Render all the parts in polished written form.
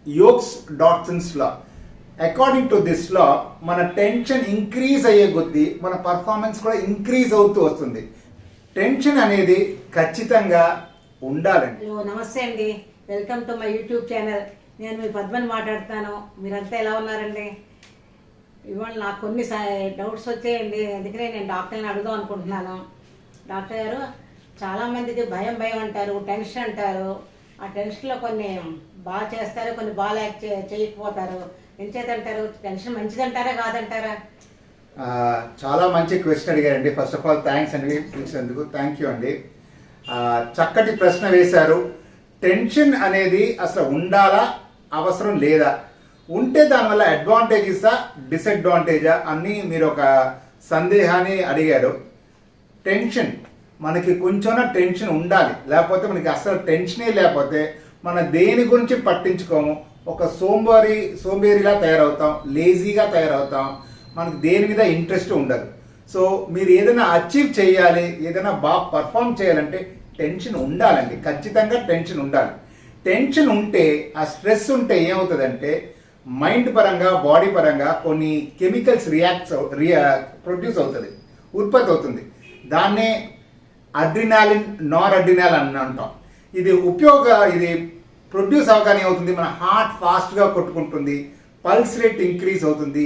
Yolks Dodson's law. According to this law మన tension increase అయ్యే కొద్దీ మన పర్ఫార్మెన్స్ కూడా ఇంక్రీజ్ అవుతూ వస్తుంది. టెన్షన్ అనేది ఖచ్చితంగా ఉండాలండి. నమస్తే అండి, welcome to my YouTube channel. నేను మీ పద్మని మాట్లాడుతాను. మీరంతా ఎలా ఉన్నారండి? ఇవాళ నాకు కొన్ని డౌట్స్ వచ్చాయండి, అందుకనే నేను డాక్టర్ని అడుగుదాం అనుకుంటున్నాను. డాక్టర్ గారు, చాలామందికి భయం అంటారు, టెన్షన్ అంటారు. ఆ టెన్షన్లో కొన్ని బాగా చేస్తారు, కొన్ని బాగా చేయకపోతారు. ఎంచేతంటారు? టెన్షన్ మంచిదంటారా కాదంటారా? చాలా మంచి క్వశ్చన్ అడిగారండి. ఫస్ట్ ఆఫ్ ఆల్ థ్యాంక్స్ అండి పిలిచినందుకు. థ్యాంక్ యూ అండి. చక్కటి ప్రశ్న వేశారు. టెన్షన్ అనేది అసలు ఉండాలా, అవసరం లేదా, ఉంటే దానివల్ల అడ్వాంటేజెసా డిసడ్వాంటేజా అని మీరు ఒక సందేహాన్ని అడిగారు. టెన్షన్ మనకి కొంచెం టెన్షన్ ఉండాలి, లేకపోతే మనకి అసలు టెన్షనే లేకపోతే మన దేని గురించి పట్టించుకోము, ఒక సోంబేరిలా తయారవుతాం, లేజీగా తయారవుతాం, మనకి దేని మీద ఇంట్రెస్ట్ ఉండదు. సో మీరు ఏదైనా అచీవ్ చేయాలి, ఏదైనా బాగా పర్ఫామ్ చేయాలంటే టెన్షన్ ఉండాలండి. ఖచ్చితంగా టెన్షన్ ఉండాలి. టెన్షన్ ఉంటే, ఆ స్ట్రెస్ ఉంటే ఏమవుతుందంటే మైండ్ పరంగా, బాడీ పరంగా కొన్ని కెమికల్స్ ప్రొడ్యూస్ అవుతుంది, ఉత్పత్తి అవుతుంది. దాన్నే అడ్రినాలిన్, నార్ అడ్రినాల్ అని అంటాం. ఇది ప్రొడ్యూస్ అవగానే అవుతుంది, మన హార్ట్ ఫాస్ట్గా కొట్టుకుంటుంది, పల్స్ రేట్ ఇంక్రీజ్ అవుతుంది,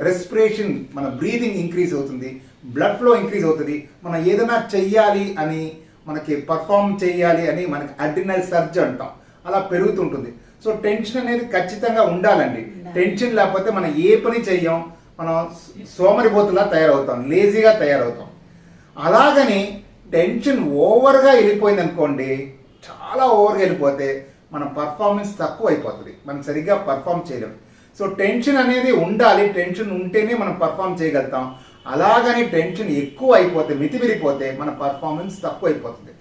రెస్పిరేషన్ మన బ్రీదింగ్ ఇంక్రీజ్ అవుతుంది, బ్లడ్ ఫ్లో ఇంక్రీజ్ అవుతుంది. మనం ఏదైనా చెయ్యాలి అని, మనకి పర్ఫామ్ చేయాలి అని మనకి అడ్రినల్ సర్జ్ అంటాం, అలా పెరుగుతుంటుంది. సో టెన్షన్ అనేది ఖచ్చితంగా ఉండాలండి. టెన్షన్ లేకపోతే మనం ఏ పని చెయ్యం, మనం సోమరిపోతులా తయారవుతాం, లేజీగా తయారవుతాం. అలాగని టెన్షన్ ఓవర్గా వెళ్ళిపోయింది అనుకోండి, చాలా ఓవర్గా వెళ్ళిపోతే మన పర్ఫార్మెన్స్ తక్కువ అయిపోతుంది, మనం సరిగ్గా పర్ఫామ్ చేయలేం. సో టెన్షన్ అనేది ఉండాలి, టెన్షన్ ఉంటేనే మనం పర్ఫామ్ చేయగలుగుతాం. అలాగని టెన్షన్ ఎక్కువ అయిపోతే, మితిమిరిపోతే మన పర్ఫార్మెన్స్ తక్కువ అయిపోతుంది.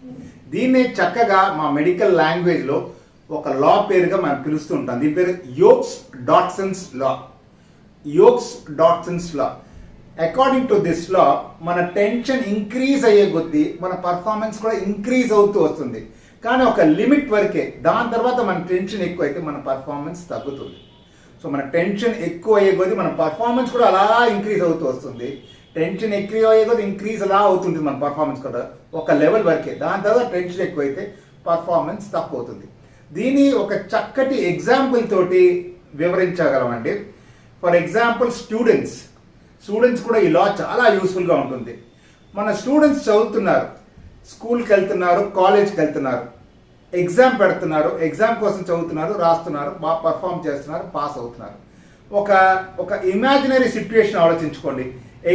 దీన్నే చక్కగా మా మెడికల్ లాంగ్వేజ్లో ఒక లా పేరుగా మనం పిలుస్తూ ఉంటాం. దీని పేరు Yerkes Dodson's law. Yerkes Dodson's law. According to this law మన టెన్షన్ ఇంక్రీజ్ అయ్యే కొద్దీ మన పర్ఫార్మెన్స్ కూడా ఇంక్రీజ్ అవుతూ వస్తుంది. కానీ ఒక లిమిట్ వరకే, దాని తర్వాత మన టెన్షన్ ఎక్కువ అయితే మన పర్ఫార్మెన్స్ తగ్గుతుంది. సో మన టెన్షన్ ఎక్కువ అయ్యే కొద్దీ మన పర్ఫార్మెన్స్ కూడా అలా ఇంక్రీజ్ అవుతూ వస్తుంది. టెన్షన్ ఎక్కువ అయ్యే కొద్దీ ఇంక్రీజ్ అలా అవుతుంది మన పర్ఫార్మెన్స్ కూడా, ఒక లెవెల్ వరకే. దాని తర్వాత టెన్షన్ ఎక్కువైతే పర్ఫార్మెన్స్ తక్కువ అవుతుంది. దీన్ని ఒక చక్కటి ఎగ్జాంపుల్ తోటి వివరించగలమండి. ఫర్ ఎగ్జాంపుల్ స్టూడెంట్స్ కూడా ఈ లా చాలా యూస్ఫుల్గా ఉంటుంది. మన స్టూడెంట్స్ చదువుతున్నారు, స్కూల్కి వెళ్తున్నారు, కాలేజ్కి వెళ్తున్నారు, ఎగ్జామ్ పెడుతున్నారు, ఎగ్జామ్ కోసం చదువుతున్నారు, రాస్తున్నారు, బాగా పర్ఫామ్ చేస్తున్నారు, పాస్ అవుతున్నారు. ఒక ఇమాజినరీ సిచ్యువేషన్ ఆలోచించుకోండి.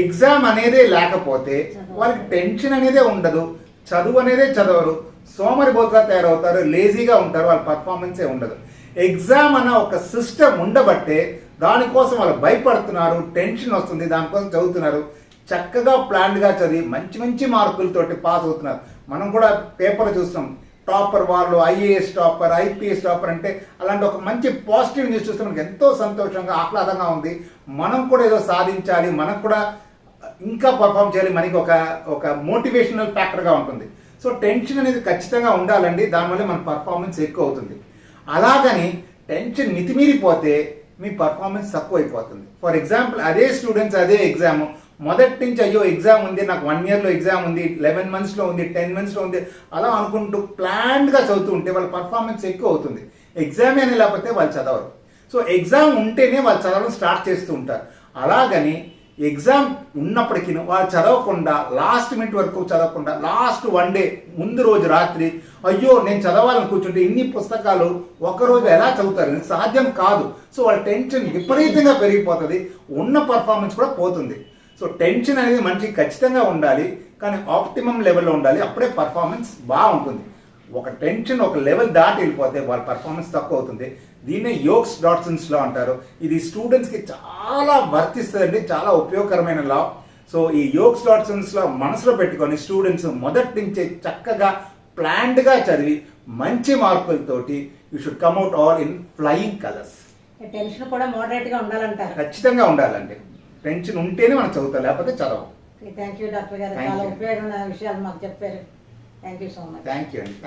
ఎగ్జామ్ అనేదే లేకపోతే వాళ్ళకి టెన్షన్ అనేదే ఉండదు, చదువు అనేదే చదవరు, సోమరిపోతుగా తయారవుతారు, లేజీగా ఉంటారు, వాళ్ళ పర్ఫార్మెన్సే ఉండదు. ఎగ్జామ్ అన్న ఒక సిస్టమ్ ఉండబట్టే దానికోసం వాళ్ళు భయపడుతున్నారు, టెన్షన్ వస్తుంది, దానికోసం చదువుతున్నారు, చక్కగా ప్లాన్డ్గా చదివి మంచి మార్కులతోటి పాస్ అవుతున్నారు. మనం కూడా పేపర్లో చూస్తాం, టాపర్ వాళ్ళు, ఐఏఎస్ టాపర్, ఐపీఎస్ టాపర్ అంటే అలాంటి ఒక మంచి పాజిటివ్ న్యూస్ చూస్తే మనకి ఎంతో సంతోషంగా, ఆహ్లాదంగా ఉంది. మనం కూడా ఏదో సాధించాలి, మనం కూడా ఇంకా పర్ఫామ్ చేయాలి, మనకి ఒక మోటివేషనల్ ఫ్యాక్టర్గా ఉంటుంది. సో టెన్షన్ అనేది ఖచ్చితంగా ఉండాలండి, దానివల్ల మన పర్ఫార్మెన్స్ ఎక్కువ అవుతుంది. అలాగని టెన్షన్ మితిమీరిపోతే మీ పర్ఫార్మెన్స్ తక్కువ అయిపోతుంది. ఫర్ ఎగ్జాంపుల్, అదే స్టూడెంట్స్ అదే ఎగ్జామ్ మొదటి నుంచి, అయ్యో ఎగ్జామ్ ఉంది, నాకు 1 yearలో ఎగ్జామ్ ఉంది, 11 monthsలో ఉంది, 10 monthsలో ఉంది, అలా అనుకుంటూ ప్లాన్డ్గా చదువుతూ ఉంటే వాళ్ళ పర్ఫార్మెన్స్ ఎక్కువ అవుతుంది. ఎగ్జామ్ అని లేకపోతే వాళ్ళు చదవరు. సో ఎగ్జామ్ ఉంటేనే వాళ్ళు చదవడం స్టార్ట్ చేస్తూ ఉంటారు. అలాగని ఎగ్జామ్ ఉన్నప్పటికీ వాళ్ళు చదవకుండా, లాస్ట్ మినిట్ వరకు చదవకుండా, లాస్ట్ 1 day ముందు రోజు రాత్రి అయ్యో నేను చదవాలని కూర్చుంటే ఇన్ని పుస్తకాలు ఒకరోజు ఎలా చదువుతారు? సాధ్యం కాదు. సో వాళ్ళ టెన్షన్ విపరీతంగా పెరిగిపోతుంది, ఉన్న పర్ఫార్మెన్స్ కూడా పోతుంది. సో టెన్షన్ అనేది మనిషికి ఖచ్చితంగా ఉండాలి, కానీ ఆప్టిమమ్ లెవెల్లో ఉండాలి, అప్పుడే పర్ఫార్మెన్స్ బాగుంటుంది. ఒక టెన్షన్ ఒక లెవెల్ దాటి వెళ్ళిపోతే వాళ్ళ పర్ఫార్మెన్స్ తక్కువ అవుతుంది. దీన్నే యోక్స్ డాట్సన్స్ లా అంటారు. ఇది స్టూడెంట్స్కి చాలా వర్తిస్తుందండి, చాలా ఉపయోగకరమైన లా. సో ఈ యోక్స్ డాట్సన్స్ లా మనసులో పెట్టుకొని స్టూడెంట్స్ మొదటి నుంచే చక్కగా ప్లాన్డ్గా చదివి మంచి మార్కులతోటి you should come out all in flying colours. Tension కూడా మోడరేట్గా ఉండాలంటారు. ఖచ్చితంగా ఉండాలండి. టెన్షన్ ఉంటేనే మనం చదువుతాం, లేకపోతే చదవం. థ్యాంక్ యూ డాక్టర్ గారు, చాలా ఉపయోగమైన విషయాలు మాకు చెప్పారు. Thank you so much. Thank you అండి.